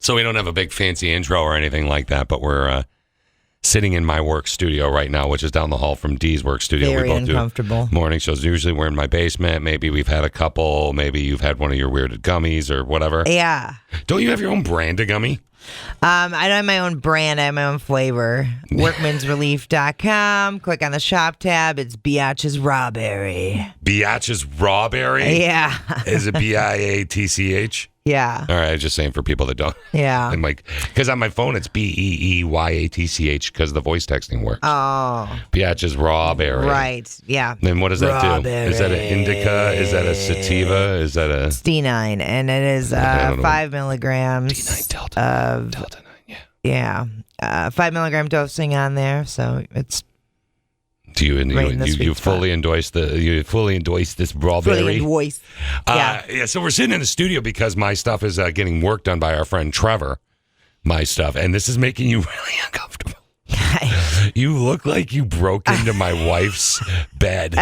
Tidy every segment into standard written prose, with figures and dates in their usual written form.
So we don't have a big fancy intro or anything like that, but we're sitting in my work studio right now, which is down the hall from Dee's work studio. Very we both uncomfortable. do morning shows. Usually we're in my basement. Maybe we've had a couple. Maybe you've had one of your weird gummies or whatever. Yeah. Don't you have your own brand of gummy? I don't have my own brand. I have my own flavor. Workmansrelief.com. Click on the shop tab. It's Biatch's Rawberry. Biatch's Rawberry? Yeah. Is it Biatch? Yeah. All right, I was just saying for people that don't. Yeah. I'm like, because on my phone it's Beeyatch because the voice texting works. Oh. Biatch's Rawberry. Right. Yeah. Then what does that do? Rawberry. Is that an indica? Is that a sativa? Is that a... It's D9, and it is 5 milligrams. D9 Delta. Delta 9, yeah. Yeah. 5 milligram dosing on there, so it's... Do you right you fully endorse this Rawberry? Fully endorse. Yeah. Yeah. So we're sitting in the studio because my stuff is getting work done by our friend Trevor. My stuff, and this is making you really uncomfortable. You look like you broke into my wife's bed.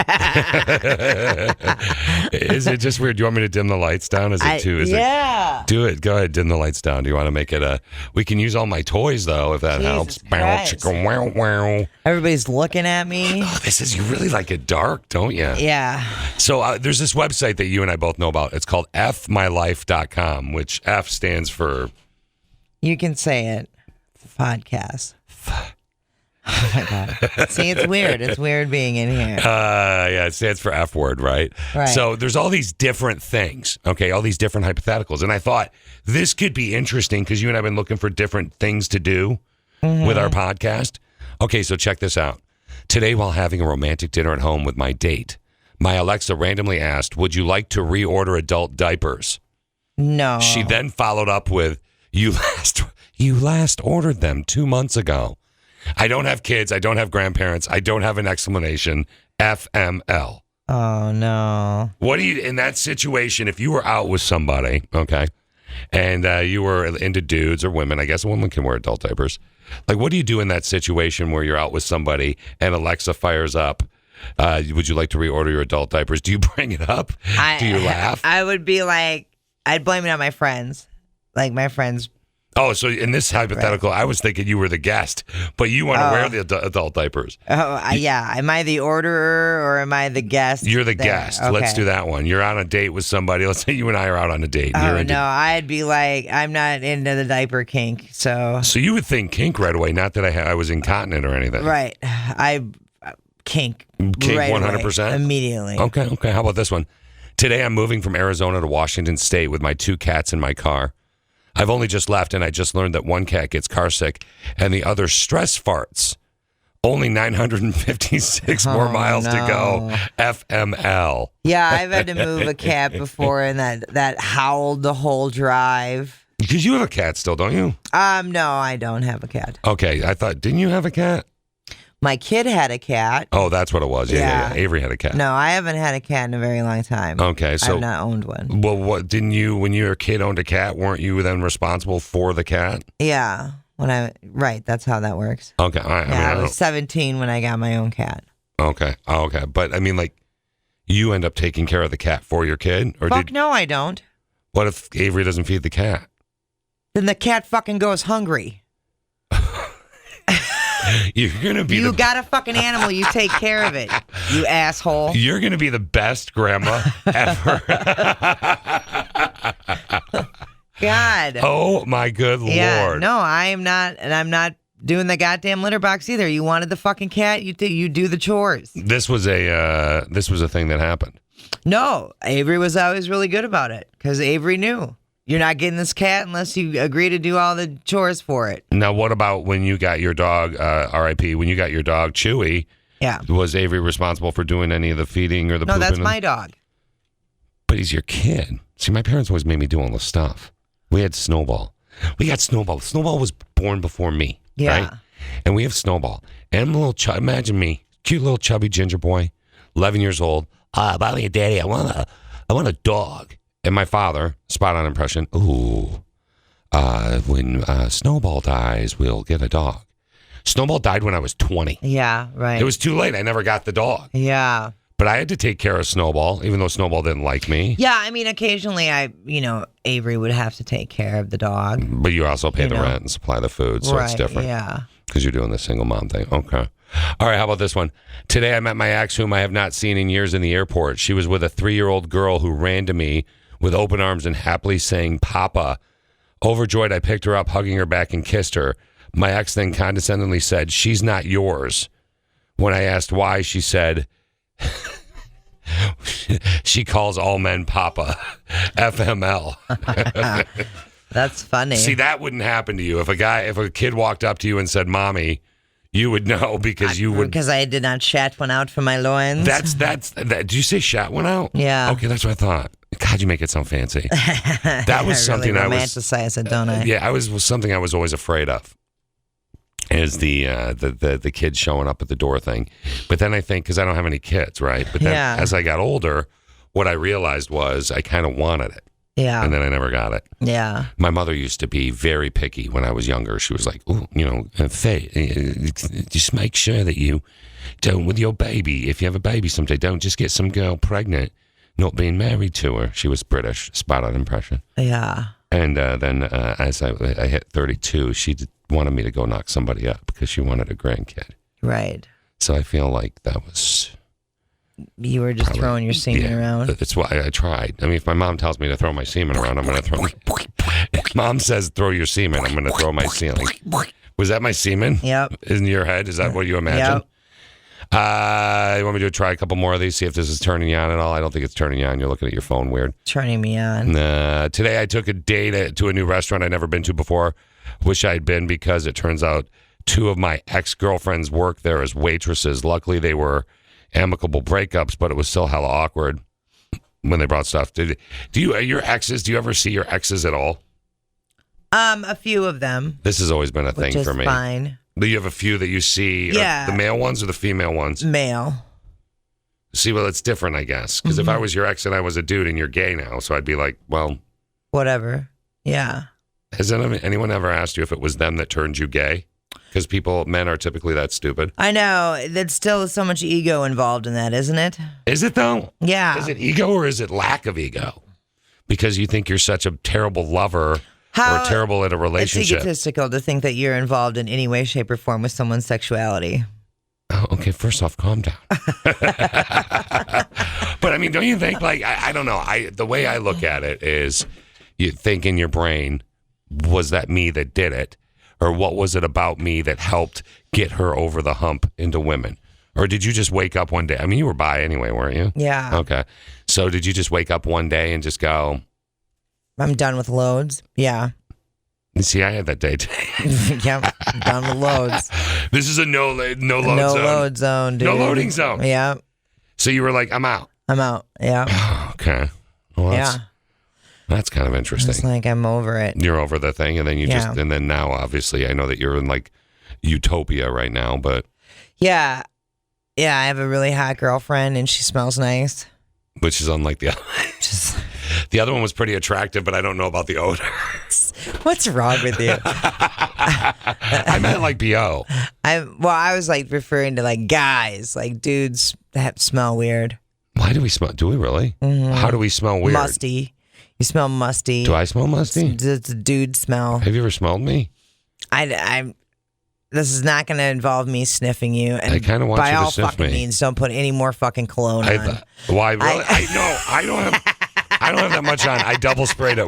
Is it just weird? Do you want me to dim the lights down? Is it too? Yeah. Do it. Go ahead. Dim the lights down. Do you want to make it a... We can use all my toys, though, if that Jesus helps. Christ. Chicka, wow, wow. Everybody's looking at me. Oh, you really like it dark, don't you? Yeah. So there's this website that you and I both know about. It's called F.M.L, which F stands for... You can say it. Podcast. Oh my God. See, it's weird. It's weird being in here. Yeah, it stands for F word, right? Right. So there's all these different things, okay, all these different hypotheticals. And I thought this could be interesting because you and I have been looking for different things to do with our podcast. Okay, so check this out. Today, while having a romantic dinner at home with my date, my Alexa randomly asked, would you like to reorder adult diapers? No. She then followed up with, you last ordered them 2 months ago. I don't have kids. I don't have grandparents. I don't have an explanation. F.M.L. Oh, no. What do you, in that situation, if you were out with somebody, okay, and you were into dudes or women, I guess a woman can wear adult diapers. Like, what do you do in that situation where you're out with somebody and Alexa fires up, would you like to reorder your adult diapers? Do you bring it up? Do you laugh? I would be like, I'd blame it on my friends. Like, my friends. Oh, so in this hypothetical, right. I was thinking you were the guest, but you want to wear the adult diapers. Oh, yeah. Am I the orderer or am I the guest? You're the guest. Okay. Let's do that one. You're on a date with somebody. Let's say you and I are out on a date. Oh, no. I'd be like, I'm not into the diaper kink, so. So you would think kink right away, not that I was incontinent or anything. Right. Kink. Kink right 100%? away, immediately. Okay. How about this one? Today I'm moving from Arizona to Washington State with my 2 cats in my car. I've only just left, and I just learned that one cat gets car sick, and the other stress farts. Only 956 more miles to go. F.M.L. Yeah, I've had to move a cat before, and that howled the whole drive. Because you have a cat still, don't you? No, I don't have a cat. Okay, I thought, didn't you have a cat? My kid had a cat. Oh, that's what it was. Yeah. Avery had a cat. No, I haven't had a cat in a very long time. Okay, so I've not owned one. Well, what didn't you? When your kid owned a cat, weren't you then responsible for the cat? Yeah, right. That's how that works. Okay, I was 17 when I got my own cat. Okay, but I mean, like, you end up taking care of the cat for your kid, or no, I don't. What if Avery doesn't feed the cat? Then the cat fucking goes hungry. You're gonna be. You got a fucking animal. You take care of it. You asshole. You're gonna be the best grandma ever. God. Oh my good Lord. No, I am not, and I'm not doing the goddamn litter box either. You wanted the fucking cat. You do the chores. This was a thing that happened. No, Avery was always really good about it because Avery knew. You're not getting this cat unless you agree to do all the chores for it. Now, what about when you got your dog, R.I.P., when you got your dog, Chewy? Yeah. Was Avery responsible for doing any of the feeding or the pooping? No, that's my dog. But he's your kid. See, my parents always made me do all this stuff. We had Snowball. We got Snowball. Snowball was born before me. Yeah. Right? And we have Snowball. And I'm a little imagine me, cute little chubby ginger boy, 11 years old. By the way, Daddy, I want a dog. And my father, spot on impression, when Snowball dies, we'll get a dog. Snowball died when I was 20. Yeah, right. It was too late. I never got the dog. Yeah. But I had to take care of Snowball, even though Snowball didn't like me. Yeah, I mean, occasionally Avery would have to take care of the dog. But you also pay the rent and supply the food, so it's different. Yeah. Because you're doing the single mom thing. Okay. All right, how about this one? Today I met my ex, whom I have not seen in years, in the airport. She was with a 3-year-old girl who ran to me with open arms and happily saying, Papa. Overjoyed, I picked her up, hugging her back and kissed her. My ex then condescendingly said, she's not yours. When I asked why, she said, she calls all men Papa. F.M.L. That's funny. See, that wouldn't happen to you. If a kid walked up to you and said, Mommy, you would know because you would. Because I did not shat one out for my loins. That. Did you say shat one out? Yeah. Okay, that's what I thought. God, you make it sound fancy. That was something really I was. Romanticize it, don't I? Yeah, was something I was always afraid of. Is the kids showing up at the door thing. But then I think, because I don't have any kids, right? But then as I got older, what I realized was I kind of wanted it. Yeah. And then I never got it. Yeah. My mother used to be very picky when I was younger. She was like, "Ooh, Faye, just make sure that you don't, with your baby, if you have a baby someday, don't just get some girl pregnant, not being married to her." She was British, spot on impression. Yeah. And then as I hit 32, she wanted me to go knock somebody up because she wanted a grandkid. Right. So I feel like that was... You were just throwing your semen around. That's why I tried. I mean, if my mom tells me to throw my semen around, I'm going to throw. If Mom says throw your semen, I'm going to throw my semen. Was that my semen? Yep. In your head? Is that what you imagine? Yep. You want me to try a couple more of these? See if this is turning you on at all. I don't think it's turning you on. You're looking at your phone weird. Turning me on. Today I took a date to a new restaurant I'd never been to before. Wish I'd been, because it turns out 2 of my ex-girlfriends work there as waitresses. Luckily, they were amicable breakups, but it was still hella awkward when they brought stuff. Do you ever see your exes at all? A few of them. This has always been a thing for me. Fine. Do you have a few that you see? Yeah. The male ones or the female ones? Male. See, well, it's different, I guess. Because if I was your ex and I was a dude and you're gay now, so I'd be like, well, whatever. Yeah. Has anyone ever asked you if it was them that turned you gay? Because men are typically that stupid. I know. There's still so much ego involved in that, isn't it? Is it, though? Yeah. Is it ego or is it lack of ego? Because you think you're such a terrible lover or terrible at a relationship. It's egotistical to think that you're involved in any way, shape, or form with someone's sexuality. Oh, okay, first off, calm down. But, I mean, don't you think, like, I don't know. The way I look at it is you think in your brain, was that me that did it? Or what was it about me that helped get her over the hump into women? Or did you just wake up one day? I mean, you were bi anyway, weren't you? Yeah. Okay. So did you just wake up one day and just go, I'm done with loads? Yeah. See, I had that day today. Yep. Done with loads. This is a no load zone. No load zone, dude. No loading zone. Yeah. So you were like, I'm out. I'm out. Yeah. Okay. Well, that's kind of interesting. It's like I'm over it. You're over the thing, and then and then now, obviously, I know that you're in like utopia right now, but yeah, I have a really hot girlfriend, and she smells nice. Which is unlike the other. The other one was pretty attractive, but I don't know about the odor. What's wrong with you? I meant like BO. I was like referring to like guys, like dudes that smell weird. Why do we smell? Do we really? Mm-hmm. How do we smell weird? Musty. You smell musty. Do I smell musty? It's a dude smell. Have you ever smelled me? This is not going to involve me sniffing you. And I kind of want you to sniff me. By all fucking means, don't put any more fucking cologne on. Why? Really? I don't have that much on. I double sprayed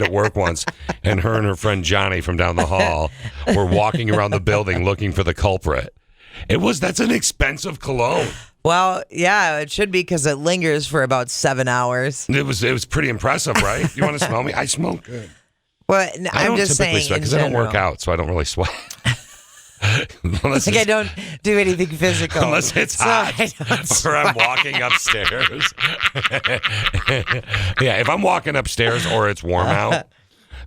at work once, and her and her friend Johnny from down the hall were walking around the building looking for the culprit. That's an expensive cologne. Well, yeah, it should be because it lingers for about 7 hours. It was pretty impressive, right? You want to smell me? I smoke good. Well, I'm just saying, because I don't work out, so I don't really sweat. I don't do anything physical. Unless it's hot or I'm walking upstairs. Yeah, if I'm walking upstairs or it's warm out,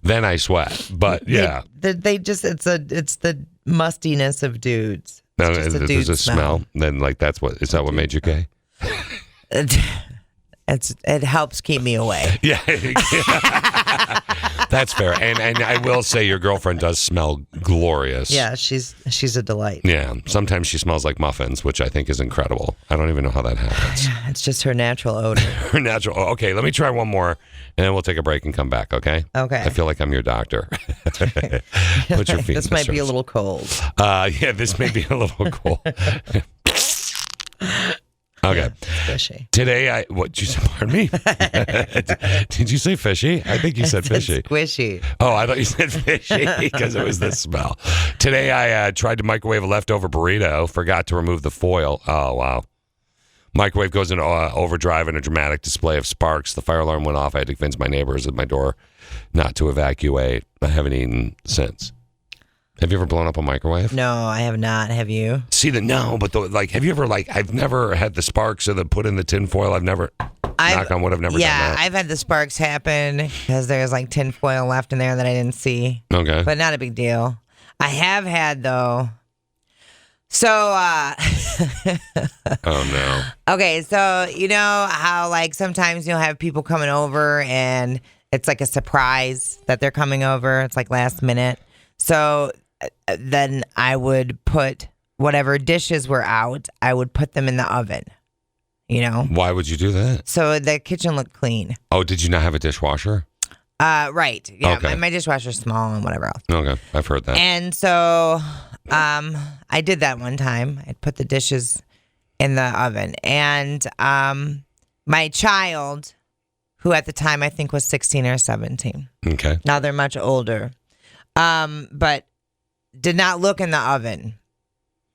then I sweat. But yeah. It's the mustiness of dudes. No, there's a smell. Then is that what made you gay? It helps keep me away. Yeah. That's fair. And I will say your girlfriend does smell glorious. Yeah, she's a delight. Yeah. Sometimes she smells like muffins, which I think is incredible. I don't even know how that happens. It's just her natural odor. Her natural. Okay, let me try one more, and then we'll take a break and come back, okay? Okay. I feel like I'm your doctor. Put your feet This in the might be a service. little cold. Yeah, this may be a little cool. Okay. Fishy. Today, what you said, pardon me? Did you say fishy? I think you said fishy. Squishy. Oh, I thought you said fishy because it was the smell. Today, I tried to microwave a leftover burrito, forgot to remove the foil. Oh, wow. Microwave goes into overdrive and a dramatic display of sparks. The fire alarm went off. I had to convince my neighbors at my door not to evacuate. I haven't eaten since. Have you ever blown up a microwave? No, I have not. Have you? See have you ever I've never had the sparks or the put in the tin foil. I've never, knock on wood, I've never done that. I've had the sparks happen because there's like tin foil left in there that I didn't see. Okay. But not a big deal. I have had though. So, Oh no. okay, so you know how like sometimes you'll have people coming over and it's like a surprise that they're coming over. It's like last minute. So then I would put whatever dishes were out, I would put them in the oven, you know? Why would you do that? So the kitchen looked clean. Oh, did you not have a dishwasher? Right. Yeah, Okay. my dishwasher's small and whatever else. Okay, I've heard that. And so I did that one time. I put the dishes in the oven. And my child, who at the time I think was 16 or 17. Okay. Now they're much older. But did not look in the oven.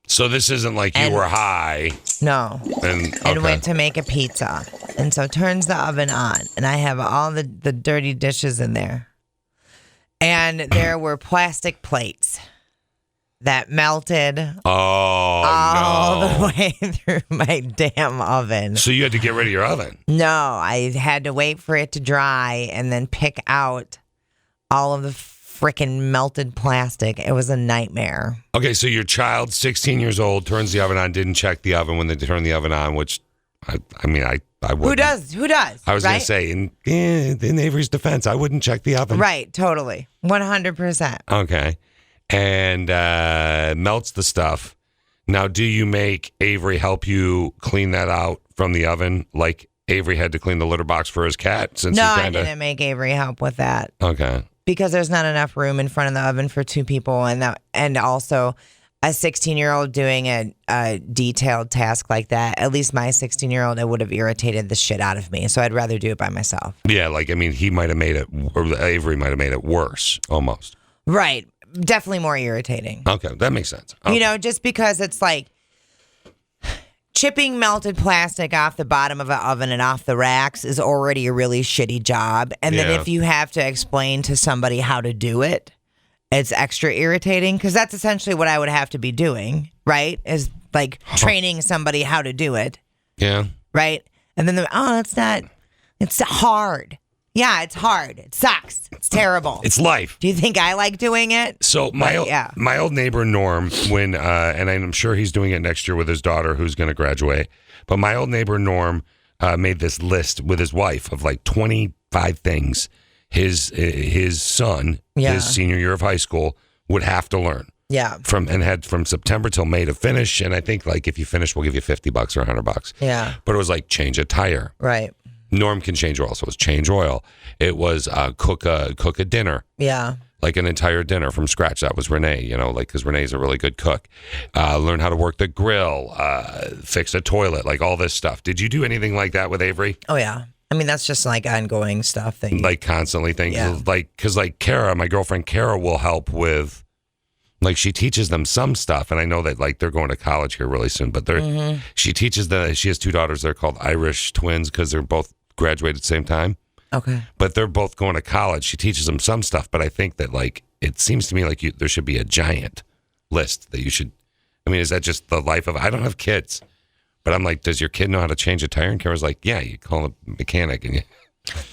So this isn't like you were high No. and And went to make a pizza. And so turns the oven on. And I have all the dirty dishes in there. And there were plastic plates that melted all the way through my damn oven. So you had to get rid of your oven. No, I had to wait for it to dry and then pick out all of the freaking melted plastic. It was a nightmare. Okay, so your child, 16 years old, turns the oven on, didn't check the oven when they turned the oven on, which I wouldn't. Who does? I was right? going to say, in Avery's defense, I wouldn't check the oven. Right, totally. 100%. Okay. And melts the stuff. Now, do you make Avery help you clean that out from the oven like Avery had to clean the litter box for his cat? Since No, he I didn't make Avery help with that. Okay. Because there's not enough room in front of the oven for two people, and also a 16-year-old doing a detailed task like that. At least my 16-year-old, it would have irritated the shit out of me. So I'd rather do it by myself. Yeah, he might have made it, or Avery might have made it worse, almost. Right, definitely more irritating. Okay, that makes sense. Okay. You know, just because it's like chipping melted plastic off the bottom of an oven and off the racks is already a really shitty job. And then if you have to explain to somebody how to do it, it's extra irritating because that's essentially what I would have to be doing, right? Is like training somebody how to do it. Yeah. Right? And then it's hard. Yeah, it's hard. It sucks. It's terrible. It's life. Do you think I like doing it? So my old neighbor Norm, and I'm sure he's doing it next year with his daughter who's going to graduate. But my old neighbor Norm made this list with his wife of like 25 things his son, his senior year of high school, would have to learn. Yeah. Had from September till May to finish. And I think like if you finish, we'll give you $50 or $100. Yeah. But it was like change a tire. Right. Norm can change oil, so it was change oil. It was cook a dinner. Yeah. Like an entire dinner from scratch. That was Renee, because Renee's a really good cook. Learn how to work the grill, fix a toilet, like all this stuff. Did you do anything like that with Avery? Oh, yeah. I mean, that's just like ongoing stuff. Like constantly things. Yeah. Because Kara, my girlfriend Kara will help with, like she teaches them some stuff. And I know that like they're going to college here really soon. But she teaches she has two daughters. They're called Irish twins because they're both graduated at the same time. Okay. But they're both going to college. She teaches them some stuff, but I think that like it seems to me like there should be a giant list that you should. I mean, is that just the life of? I don't have kids, but I'm like, does your kid know how to change a tire? And Kara's like, yeah, you call a mechanic and you.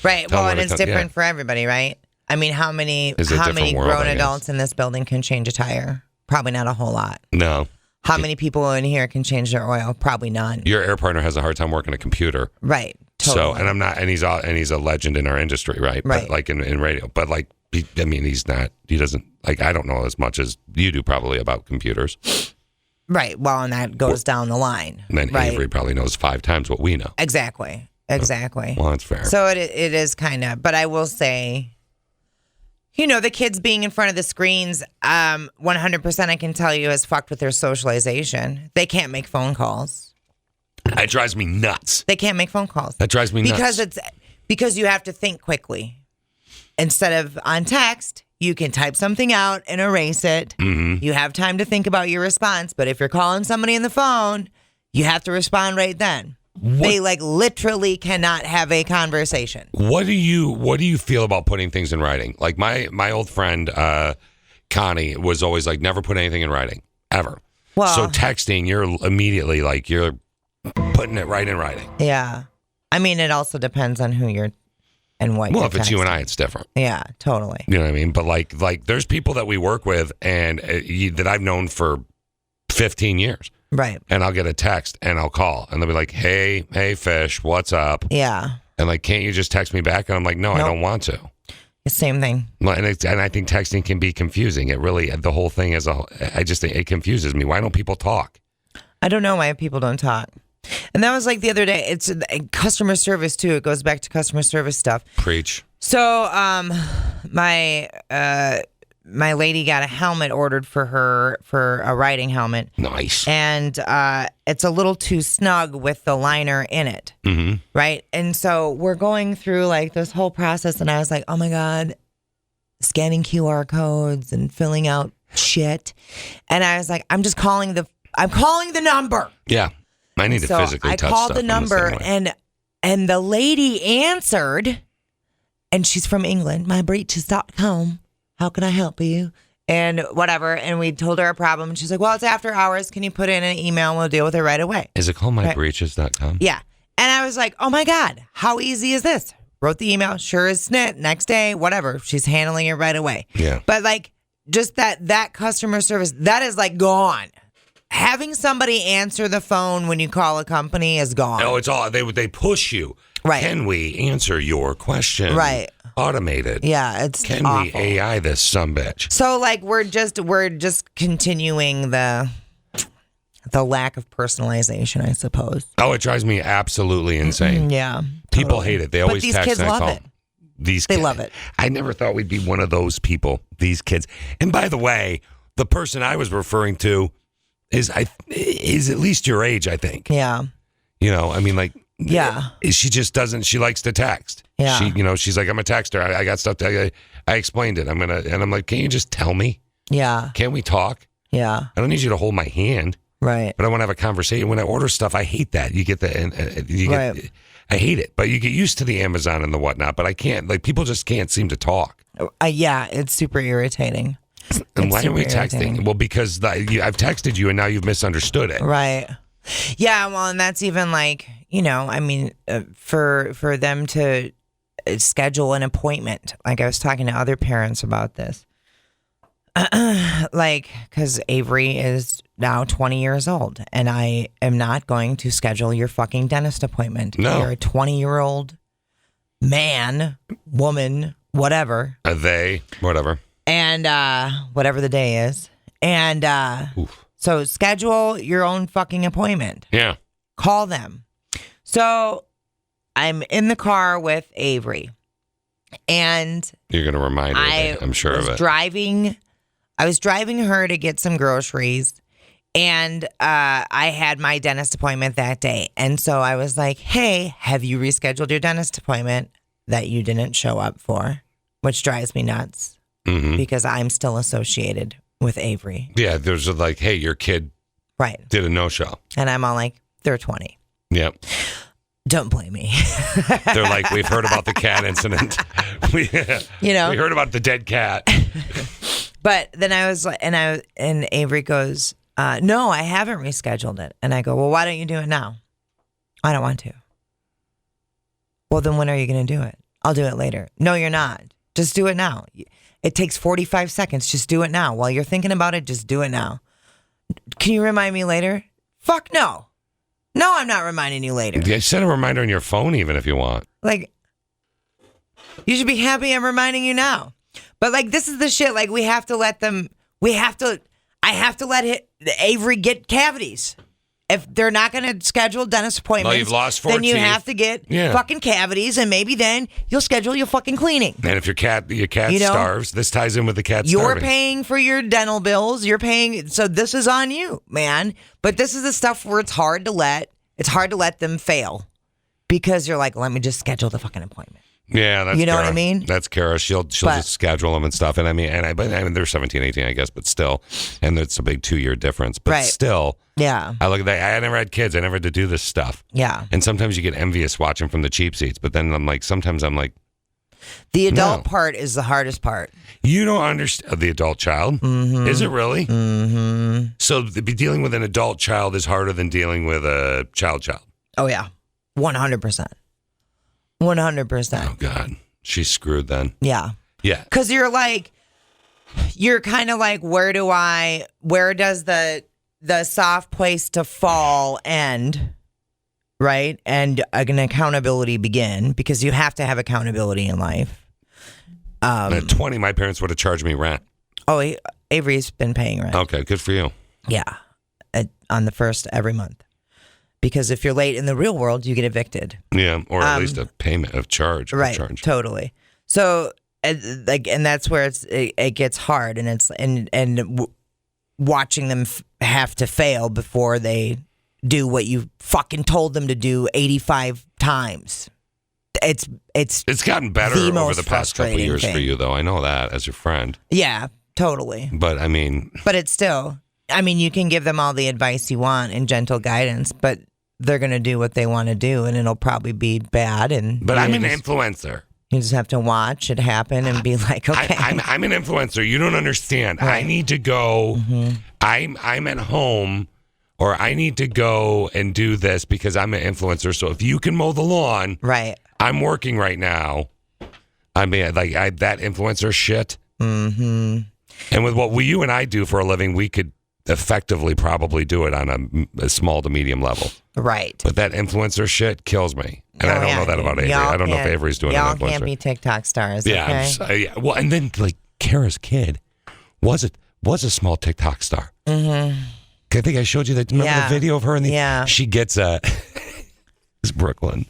Right. Well, and it's different for everybody, right? I mean, how many grown adults in this building can change a tire? Probably not a whole lot. No. How many people in here can change their oil? Probably none. Your air partner has a hard time working a computer. Right. Totally. So, and I'm not, and he's a legend in our industry, right? Right. But like in radio, but like I mean, he doesn't, like, I don't know as much as you do probably about computers. Right. Well, and that goes down the line. And then right? Avery probably knows 5 times what we know. Exactly. Well, that's fair. So it is kind of, but I will say, the kids being in front of the screens, 100% I can tell you has fucked with their socialization. They can't make phone calls. That drives me nuts. They can't make phone calls. That drives me nuts. Because you have to think quickly. Instead of on text, you can type something out and erase it. Mm-hmm. You have time to think about your response. But if you're calling somebody on the phone, you have to respond right then. They literally cannot have a conversation. What do you feel about putting things in writing? Like my old friend Connie was always like, never put anything in writing ever. Well, so texting, you're immediately you're putting it right in writing. Yeah, I mean, it also depends on who you're and what. Well, you're if it's texting. you and I, it's different. Yeah, totally. You know what I mean? But like there's people that we work with and that I've known for 15 years. Right. And I'll get a text and I'll call and they'll be like, hey, fish, what's up? Yeah. And like, can't you just text me back? And I'm like, no, Nope. I don't want to. The same thing. And I think texting can be confusing. It really, the whole thing I just think it confuses me. Why don't people talk? I don't know why people don't talk. And that was like the other day. It's customer service too. It goes back to customer service stuff. Preach. So, my lady got a helmet ordered for her for a riding helmet. Nice. And it's a little too snug with the liner in it. Mm-hmm. Right. And so we're going through like this whole process. And I was like, oh my God, scanning QR codes and filling out shit. And I was like, I'm calling the number. Yeah. I need to physically touch stuff. I called the number and the lady answered and she's from England, mybreaches.com. How can I help you? And whatever. And we told her our problem. And she's like, well, it's after hours. Can you put in an email and we'll deal with it right away? Is it called mybreaches.com? Yeah. And I was like, oh my God, how easy is this? Wrote the email. Sure as snit. Next day, whatever. She's handling it right away. Yeah. But like just that customer service, that is like gone. Having somebody answer the phone when you call a company is gone. No, it's all, they push you. Right. Can we answer your question? Right. Automated. Yeah, it's Can awful. we AI this sumbitch? So like we're just continuing the lack of personalization, I suppose. Oh, it drives me absolutely insane. Yeah. People totally. hate it. They always but these text kids and I love call. it. They love it. I never thought we'd be one of those people, these kids. And by the way, the person I was referring to is at least your age, I think. Yeah. I mean, like, yeah. She just doesn't, she likes to text. Yeah. She's like, I'm a texter. I got stuff to, I explained it. And I'm like, can you just tell me? Yeah. Can we talk? Yeah. I don't need you to hold my hand. Right. But I want to have a conversation. When I order stuff, I hate that. You get Right. I hate it. But you get used to the Amazon and the whatnot. But I can't, people just can't seem to talk. Yeah, it's super irritating. And why aren't we irritating. texting? Well, because I've texted you and now you've misunderstood it. Right. Yeah, well, and that's even like, I mean, for them to schedule an appointment. Like I was talking to other parents about this. Because Avery is now 20 years old and I am not going to schedule your fucking dentist appointment. No. You're a 20-year-old man, woman, whatever. Whatever. And whatever the day is. And Oof. So schedule your own fucking appointment. Yeah. Call them. So I'm in the car with Avery. And You're going to remind her, I'm sure of it. I was driving her to get some groceries. And I had my dentist appointment that day. And so I was like, hey, have you rescheduled your dentist appointment that you didn't show up for? Which drives me nuts. Mm-hmm. Because I'm still associated with Avery. Yeah, there's like, hey, your kid did a no-show. And I'm all like, they're 20. Yep. Don't blame me. They're like, we've heard about the cat incident. We heard about the dead cat. But then I was like, and Avery goes, no, I haven't rescheduled it. And I go, well, why don't you do it now? I don't want to. Well, then when are you going to do it? I'll do it later. No, you're not. Just do it now. It takes 45 seconds. Just do it now. While you're thinking about it, just do it now. Can you remind me later? Fuck no. No, I'm not reminding you later. Yeah, set a reminder on your phone even if you want. Like, you should be happy I'm reminding you now. But like, this is the shit. Like, I have to let Avery get cavities. If they're not going to schedule dentist appointments, you've lost 4 then you teeth. have to get fucking cavities, and maybe then you'll schedule your fucking cleaning. And if your cat starves, this ties in with the cat You're starving. paying for your dental bills. You're paying, so this is on you, man. But this is the stuff where it's hard to let them fail because you're like, let me just schedule the fucking appointment. Yeah, that's you know Kara. what I mean? That's Kara. She'll just schedule them and stuff. And I mean, they're 17, 18, I guess, but still, and it's a big 2-year difference. But still, yeah. I look at that. I never had kids. I never had to do this stuff. Yeah. And sometimes you get envious watching from the cheap seats. But then sometimes I'm like, the adult part is the hardest part. You don't understand the adult child. Mm-hmm. Is it really? Mm-hmm. So dealing with an adult child is harder than dealing with a child. Oh yeah, 100%. 100%. Oh God, she's screwed then. Yeah. Yeah. Because you're kind of like, where does the soft place to fall end, right? And an accountability begin, because you have to have accountability in life. At 20, my parents would have charged me rent. Oh, Avery's been paying rent. Okay, good for you. Yeah, on the first every month. Because if you're late in the real world, you get evicted. Yeah, or at least a payment of charge. Right, totally. So, and that's where it gets hard, and watching them have to fail before they do what you fucking told them to do 85 times. It's gotten better over the past couple of years for you, though. I know that as your friend. Yeah, totally. But I mean, it's still. I mean, you can give them all the advice you want and gentle guidance, but they're going to do what they want to do, and it'll probably be bad. But I'm an influencer. You just have to watch it happen and be like, okay. I'm an influencer. You don't understand. Right. I need to go. Mm-hmm. I'm at home, or I need to go and do this because I'm an influencer. So if you can mow the lawn, right? I'm working right now. I mean, that influencer shit. Mm-hmm. And with what you and I do for a living, we could effectively probably do it on a small to medium level. Right. But that influencer shit kills me. And I don't know that about Avery. I don't know if Avery's doing an influencer. Y'all can't be TikTok stars. Yeah. Okay? Yeah. Well, and then Kara's kid was a small TikTok star. Mm-hmm. I think I showed you that. Remember the video of her she gets it's Brooklyn.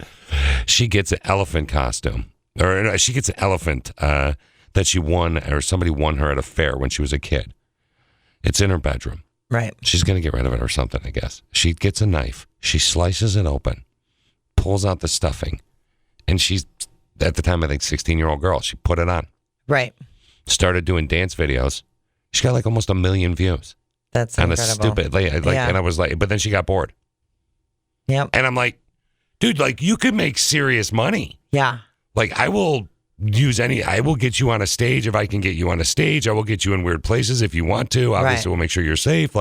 She gets an elephant costume, or no, she gets an elephant that she won, or somebody won her at a fair when she was a kid. It's in her bedroom. Right. She's going to get rid of it or something, I guess. She gets a knife. She slices it open, pulls out the stuffing, and she's, at the time, I think, 16-year-old girl. She put it on. Right. Started doing dance videos. She got almost 1 million views. That's on incredible. A stupid, and I was like, but then she got bored. Yep. And I'm like, dude, you could make serious money. Yeah. I will get you on a stage if I can get you on a stage. I will get you in weird places if you want to. Obviously, we'll make sure you're safe.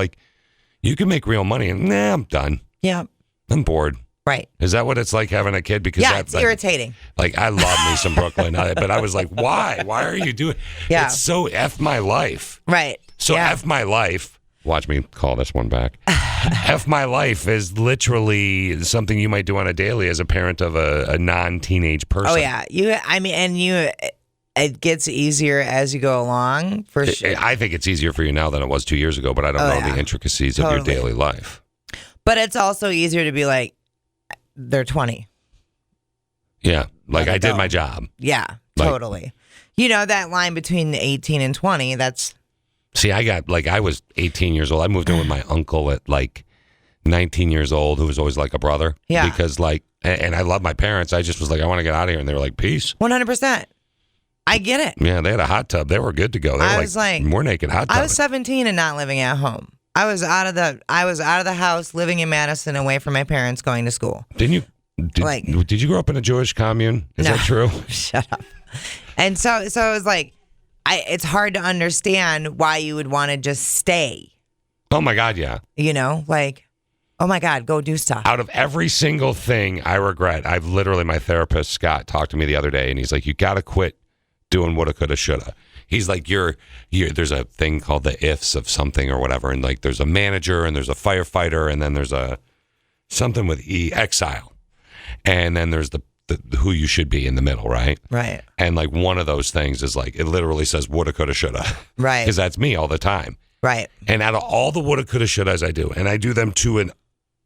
You can make real money. And I'm done. Yeah. I'm bored. Right. Is that what it's like having a kid? Because it's irritating. I love me some Brooklyn, but I was like, why? Why are you doing? Yeah. It's so F my life. Right. So F my life. Watch me call this one back. F my life is literally something you might do on a daily as a parent of a non-teenage person. Oh yeah, it gets easier as you go along, for sure. I think it's easier for you now than it was 2 years ago, but I don't know the intricacies of your daily life. But it's also easier to be like, they're 20. Yeah, I did my job. Yeah, totally. That line between 18 and 20, that's... See, I was 18 years old. I moved in with my uncle at 19 years old, who was always like a brother. Yeah. Because and I love my parents. I just was like, I want to get out of here. And they were like, peace. 100%. I get it. Yeah, they had a hot tub. They were good to go. They were more naked hot tub. I was 17 and not living at home. I was out of the house, living in Madison, away from my parents, going to school. Didn't you? Did you grow up in a Jewish commune? Is that true? Shut up. And so it was like, it's hard to understand why you would want to just stay. Oh my God, yeah. Oh my God, go do stuff. Out of every single thing I regret, my therapist, Scott, talked to me the other day, and he's like, you got to quit doing woulda, coulda, shoulda. He's like, there's a thing called the ifs of something or whatever, and there's a manager, and there's a firefighter, and then there's something with exile. And then there's the who you should be in the middle, right? Right. And like one of those things is like, it literally says woulda, coulda, shoulda. Right. Because that's me all the time. Right. And out of all the woulda, coulda, shouldas I do, and I do them to an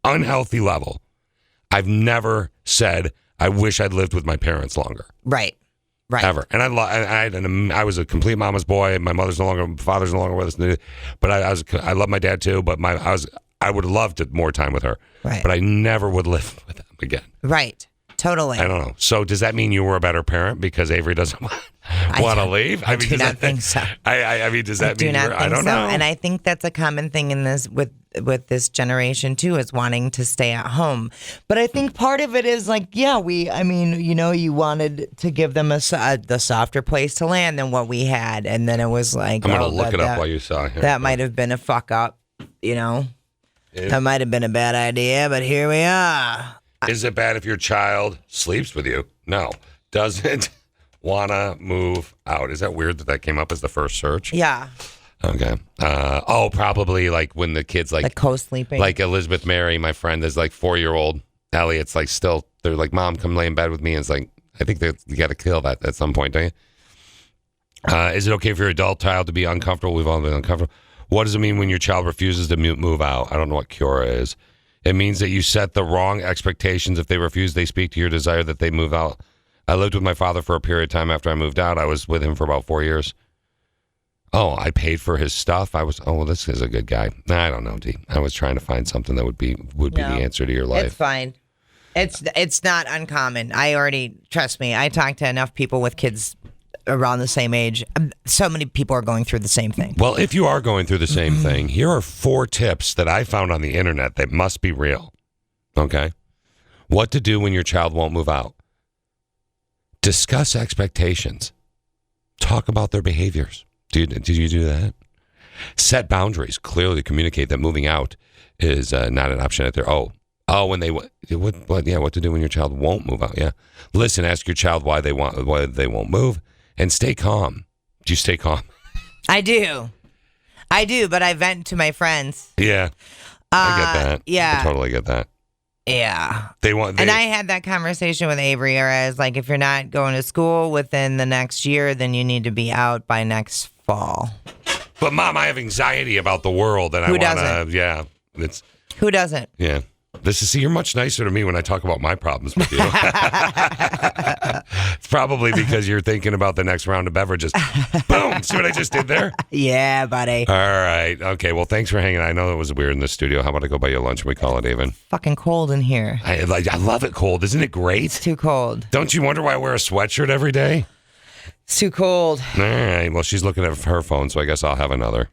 unhealthy level, I've never said, I wish I'd lived with my parents longer. Right. Right. Ever. And I was a complete mama's boy. My father's no longer with us. But I love my dad too, but I would have loved more time with her. Right. But I never would live with them again. Right. Totally. I don't know. So does that mean you were a better parent because Avery doesn't want to leave? I do not think so. I mean, does that mean I don't know. And I think that's a common thing in this with this generation too, is wanting to stay at home. But I think part of it is like, you wanted to give them the softer place to land than what we had, and then it was like, I'm gonna look it up while you saw here. That might have been a fuck up, That might have been a bad idea, but here we are. Is it bad if your child sleeps with you? No. Doesn't wanna move out. Is that weird that came up as the first search? Yeah. Okay. Probably like when the kids like co-sleeping. Like Elizabeth Mary, my friend, is like 4-year-old Elliot's like still. They're like, Mom, come lay in bed with me. And it's like, I think you got to kill that at some point, don't you? Is it okay for your adult child to be uncomfortable? We've all been uncomfortable. What does it mean when your child refuses to move out? I don't know what Cura is. It means that you set the wrong expectations. If they refuse, they speak to your desire that they move out. I lived with my father for a period of time after I moved out. I was with him for about 4 years. Oh, I paid for his stuff. This is a good guy. I don't know, D. I was trying to find something that would be the answer to your life. It's fine. It's not uncommon. Trust me, I talk to enough people with kids around the same age. So many people are going through the same thing. Well, if you are going through the same thing, here are 4 tips that I found on the internet that must be real. Okay? What to do when your child won't move out. Discuss expectations. Talk about their behaviors. Did you do that? Set boundaries. Clearly communicate that moving out is not an option at their. When they what to do when your child won't move out? Yeah. Listen. Ask your child why they won't move, and stay calm. Do you stay calm? I do, but I vent to my friends. Yeah, I get that. Yeah, I totally get that. Yeah. And I had that conversation with Avery, whereas like if you're not going to school within the next year, then you need to be out by next fall. But Mom, I have anxiety about the world, and Who doesn't? Who doesn't? Yeah. You're much nicer to me when I talk about my problems with you. It's probably because you're thinking about the next round of beverages. Boom! See what I just did there? Yeah, buddy. All right. Okay. Well, thanks for hanging. I know it was weird in the studio. How about I go buy you lunch and we call it even? Fucking cold in here. I love it cold. Isn't it great? It's too cold. Don't you wonder why I wear a sweatshirt every day? It's too cold. All right. Well, she's looking at her phone, so I guess I'll have another.